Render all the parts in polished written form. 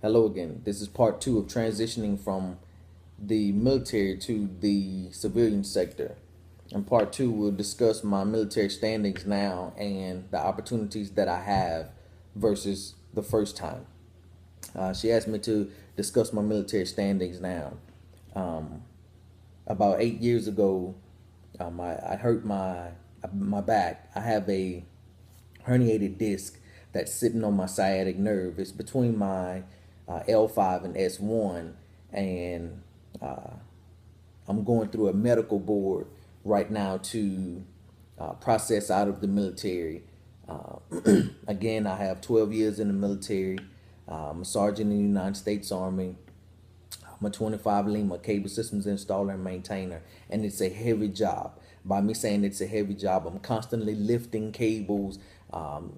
Hello again. This is part two of transitioning from the military to the civilian sector. In part two, we'll discuss my military standings now and the opportunities that I have versus the first time. She asked me to discuss my military standings now. Um, about 8 years ago, I hurt my back. I have a herniated disc that's sitting on my sciatic nerve. It's between my L5 and S1, and I'm going through a medical board right now to process out of the military. Uh, Again, I have 12 years in the military. I'm a sergeant in the United States Army. I'm a 25 Lima cable systems installer and maintainer, and it's a heavy job. By me saying it's a heavy job, I'm constantly lifting cables, um,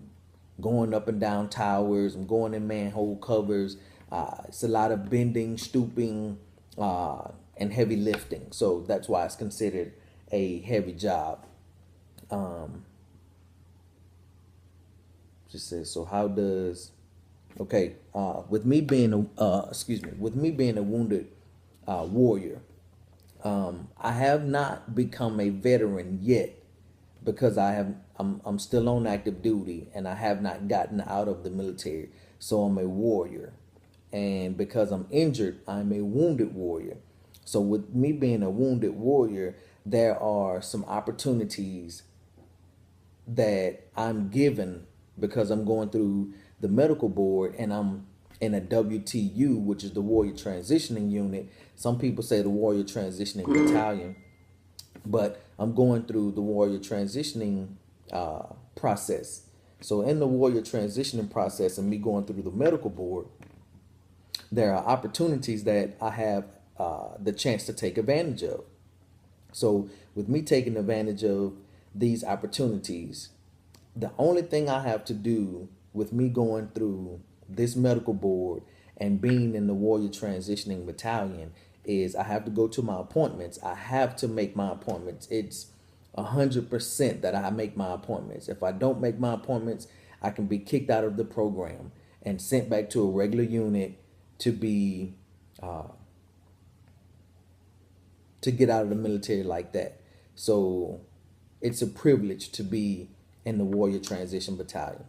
going up and down towers. I'm going in manhole covers. It's a lot of bending, stooping, and heavy lifting. So that's why it's considered a heavy job. Um, just says, so how does okay, with me being with me being a wounded warrior, I have not become a veteran yet because I'm still on active duty and I have not gotten out of the military. So I'm a warrior, and because I'm injured, I'm a wounded warrior. So with me being a wounded warrior, there are some opportunities that I'm given because I'm going through the medical board and I'm in a WTU, which is the Warrior Transitioning Unit. Some people say the Warrior Transitioning Battalion, but I'm going through the Warrior Transitioning process. So in the Warrior Transitioning process and me going through the medical board, there are opportunities that I have the chance to take advantage of. So with me taking advantage of these opportunities, the only thing I have to do with me going through this medical board and being in the Warrior Transitioning Battalion is I have to go to my appointments. I have to make my appointments. It's 100% that I make my appointments. If I don't make my appointments, I can be kicked out of the program and sent back to a regular unit to be to get out of the military like that. So it's a privilege to be in the Warrior Transition Battalion.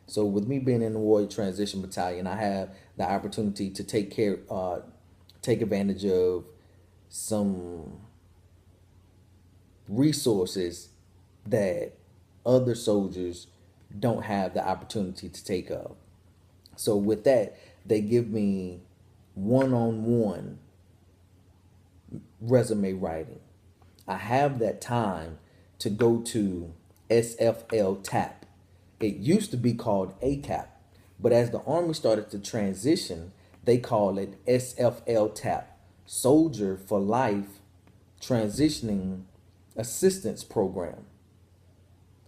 So with me being in the Warrior Transition Battalion, I have the opportunity to take advantage of some resources that other soldiers don't have the opportunity to take of. So with that, they give me one-on-one resume writing. I have that time to go to SFL TAP. It used to be called ACAP, but as the Army started to transition, they call it SFL TAP, Soldier for Life Transitioning Assistance Program.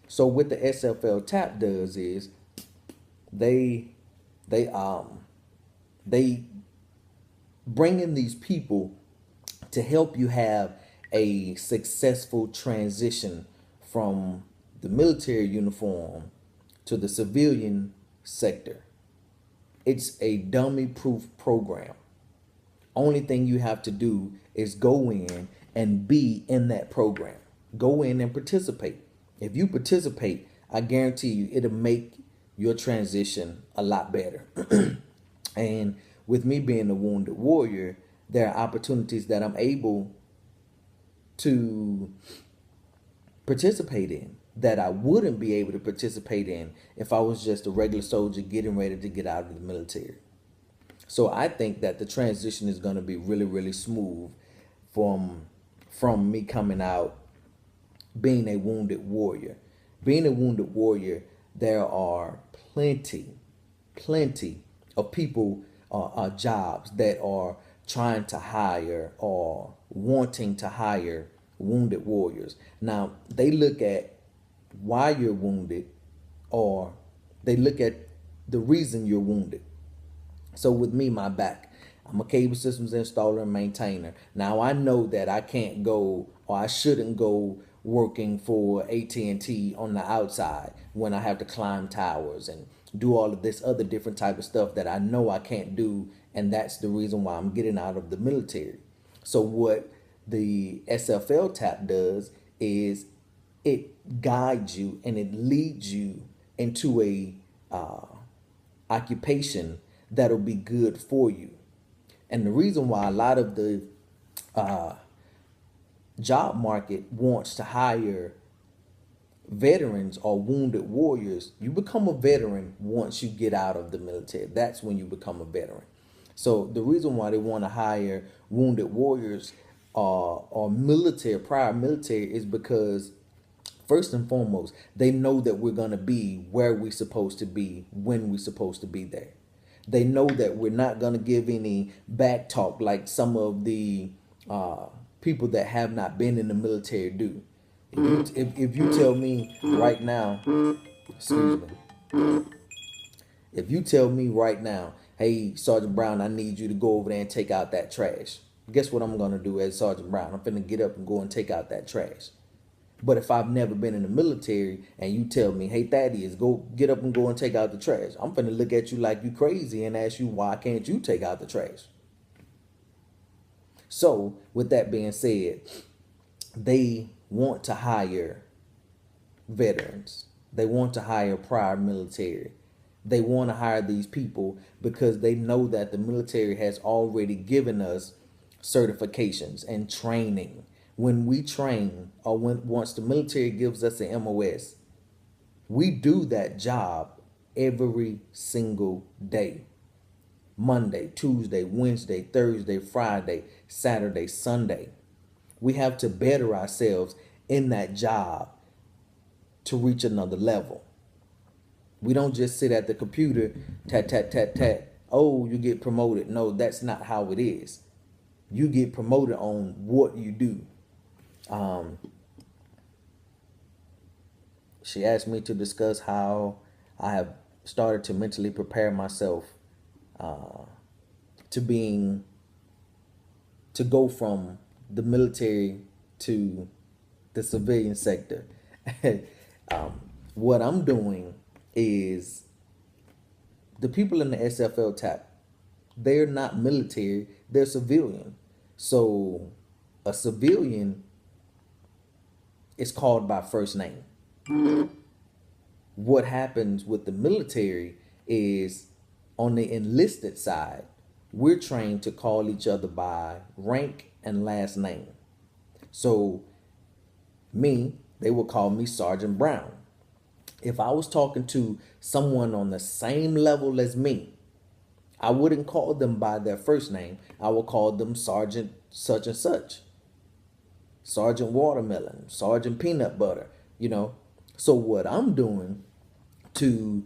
So what the SFL TAP does is they they um they bring in these people to help you have a successful transition from the military uniform to the civilian sector. It's a dummy proof program. Only thing you have to do is go in and be in that program. Go in and participate. If you participate, I guarantee you it'll make your transition a lot better. And with me being a wounded warrior, there are opportunities that I'm able to participate in that I wouldn't be able to participate in if I was just a regular soldier getting ready to get out of the military. So I think that the transition is going to be really, really smooth from from me coming out being a wounded warrior. Being a wounded warrior, there are plenty of people, jobs that are trying to hire or wanting to hire wounded warriors. Now, they look at why you're wounded, or they look at the reason you're wounded. So with me, my back, I'm a cable systems installer and maintainer. Now I know that I can't go, or I shouldn't go working for AT&T on the outside when I have to climb towers and do all of this other different type of stuff that I know I can't do, and that's the reason why I'm getting out of the military. So what the SFL tap does is it guides you and it leads you into a occupation that'll be good for you. And the reason why a lot of the job market wants to hire veterans or wounded warriors, you become a veteran once you get out of the military. That's when you become a veteran. So the reason why they want to hire wounded warriors or military, prior military, is because first and foremost, they know that we're going to be where we're supposed to be when we're supposed to be there. They know that we're not going to give any back talk like some of the people that have not been in the military do. If you tell me right now, excuse me, if you tell me right now, hey, Sergeant Brown, I need you to go over there and take out that trash. Guess what I'm going to do as Sergeant Brown? I'm finna get up and go and take out that trash. But if I've never been in the military and you tell me, hey, Thaddeus, go get up and go and take out the trash, I'm finna look at you like you crazy and ask you, why can't you take out the trash? So with that being said, they want to hire veterans. They want to hire prior military. They want to hire these people because they know that the military has already given us certifications and training. When we train, or once the military gives us an MOS, we do that job every single day. Monday, Tuesday, Wednesday, Thursday, Friday, Saturday, Sunday. We have to better ourselves in that job to reach another level. We don't just sit at the computer, tat, tat, tat, tat. Oh, you get promoted. No, that's not how it is. You get promoted on what you do. She asked me to discuss how I have started to mentally prepare myself to go from the military to the civilian sector. What I'm doing is, the people in the SFL tap, they're not military, they're civilian. So a civilian is called by first name. What happens with the military is, on the enlisted side, we're trained to call each other by rank and last name. So me, they will call me Sergeant Brown. If I was talking to someone on the same level as me, I wouldn't call them by their first name. I would call them Sergeant such and such, Sergeant Watermelon, Sergeant Peanut Butter, you know. So what I'm doing to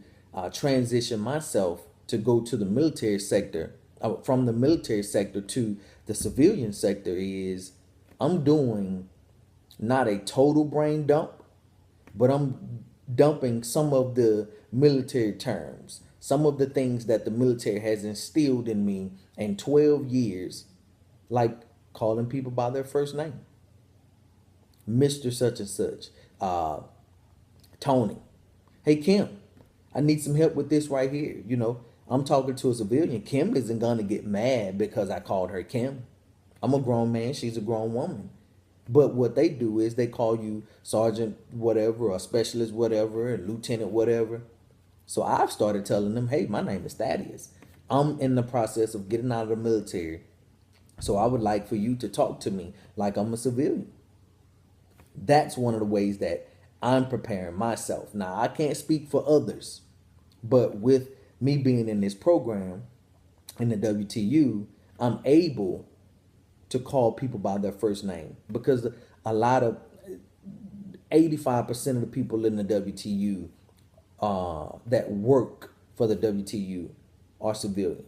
transition myself to go to the military sector, from the military sector to the civilian sector, is I'm doing not a total brain dump, but I'm dumping some of the military terms, some of the things that the military has instilled in me in 12 years, like calling people by their first name. Mr. Such and such, Tony. Hey, Kim, I need some help with this right here. You know, I'm talking to a civilian. Kim isn't going to get mad because I called her Kim. I'm a grown man. She's a grown woman. But what they do is they call you sergeant whatever, or specialist whatever, and lieutenant whatever. So I've started telling them, hey, my name is Thaddeus. I'm in the process of getting out of the military. So I would like for you to talk to me like I'm a civilian. That's one of the ways that I'm preparing myself. Now, I can't speak for others, but with me being in this program in the WTU, I'm able to call people by their first name, because a lot of 85% of the people in the WTU that work for the WTU are civilian.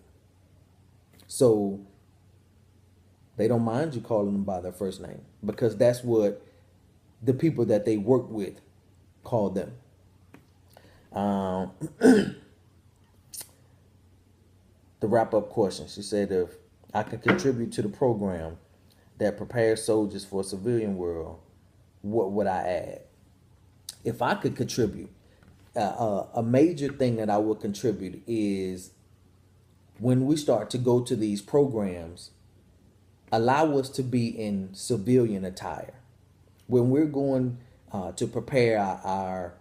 So they don't mind you calling them by their first name, because that's what the people that they work with call them. The wrap-up question, she said, if I could contribute to the program that prepares soldiers for a civilian world, what would I add? If I could contribute, A major thing that I will contribute is when we start to go to these programs, allow us to be in civilian attire. When we're going to prepare our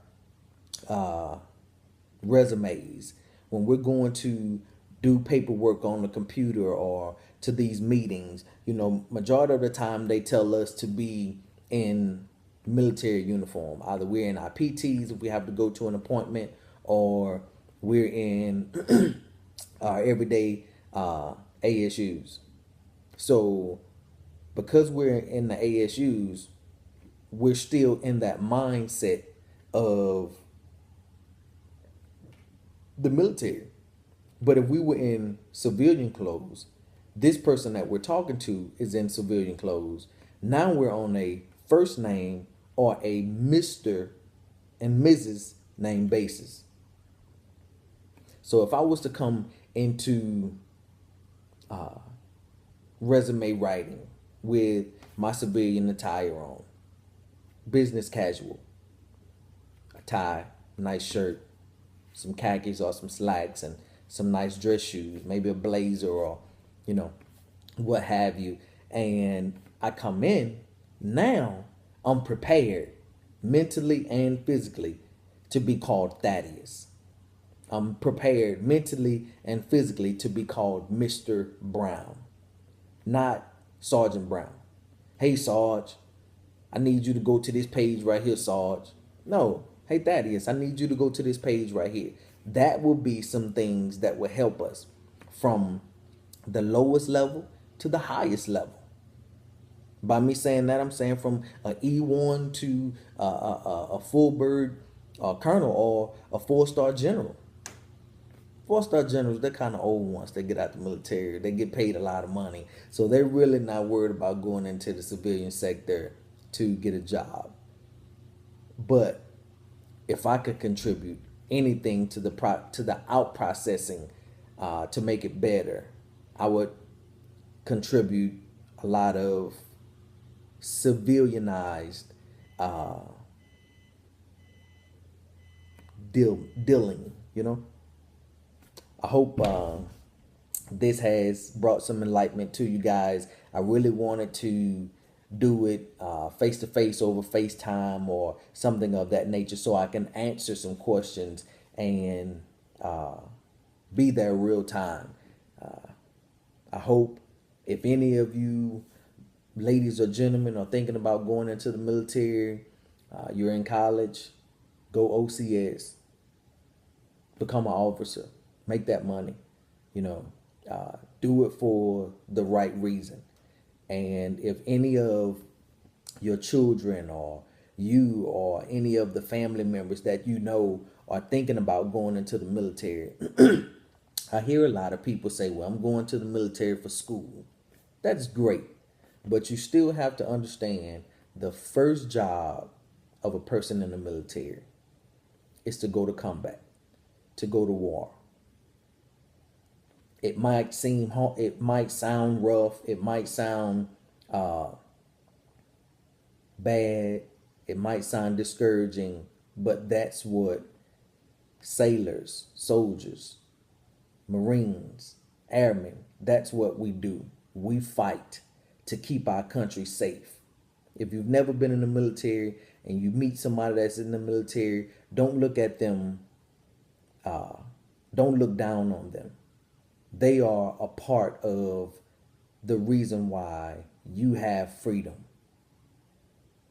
resumes, when we're going to do paperwork on the computer or to these meetings, majority of the time they tell us to be in military uniform. Either we're in our PTs if we have to go to an appointment, or we're in our everyday ASUs. So because we're in the ASUs, we're still in that mindset of the military. But if we were in civilian clothes, this person that we're talking to is in civilian clothes. Now we're on a first name or a Mr. and Mrs. name basis. So if I was to come into resume writing with my civilian attire on, business casual, a tie, nice shirt, some khakis or some slacks, and some nice dress shoes, maybe a blazer or, what have you. And I come in, now I'm prepared mentally and physically to be called Thaddeus. I'm prepared mentally and physically to be called Mr. Brown, not Sergeant Brown. Hey, Sarge, I need you to go to this page right here, Sarge. No, hey, Thaddeus, I need you to go to this page right here. That will be some things that will help us from the lowest level to the highest level. By me saying that, I'm saying from an E1 to a full bird colonel or a 4-star general. 4-star generals, they're kind of old ones. They get out the military. They get paid a lot of money. So they're really not worried about going into the civilian sector to get a job. But if I could contribute anything to the out processing to make it better, I would contribute a lot of civilianized dealing. I hope this has brought some enlightenment to you guys. I really wanted to do it face to face over FaceTime or something of that nature so I can answer some questions and be there real time. I hope if any of you ladies or gentlemen are thinking about going into the military, you're in college, go OCS, become an officer, make that money, do it for the right reason. And if any of your children or you or any of the family members that are thinking about going into the military, I hear a lot of people say, well, I'm going to the military for school. That's great. But you still have to understand the first job of a person in the military is to go to combat, to go to war. It might sound rough. It might sound bad. It might sound discouraging, but that's what sailors, soldiers, Marines, airmen, that's what we do. We fight to keep our country safe. If you've never been in the military and you meet somebody that's in the military, don't look at them, don't look down on them. They are a part of the reason why you have freedom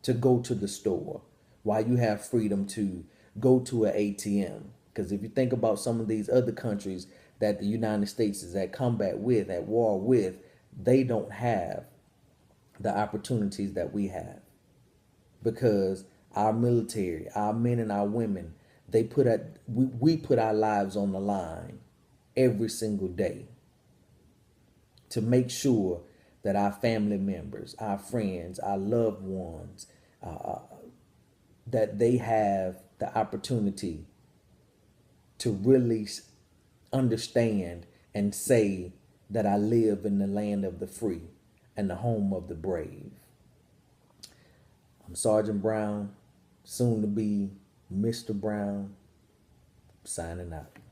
to go to the store, why you have freedom to go to an ATM. Because if you think about some of these other countries that the United States is at combat with, at war with, they don't have the opportunities that we have. Because our military, our men and our women, we put our lives on the line every single day to make sure that our family members, our friends, our loved ones, that they have the opportunity to really understand and say that I live in the land of the free and the home of the brave. I'm Sergeant Brown, soon to be Mr. Brown. signing out.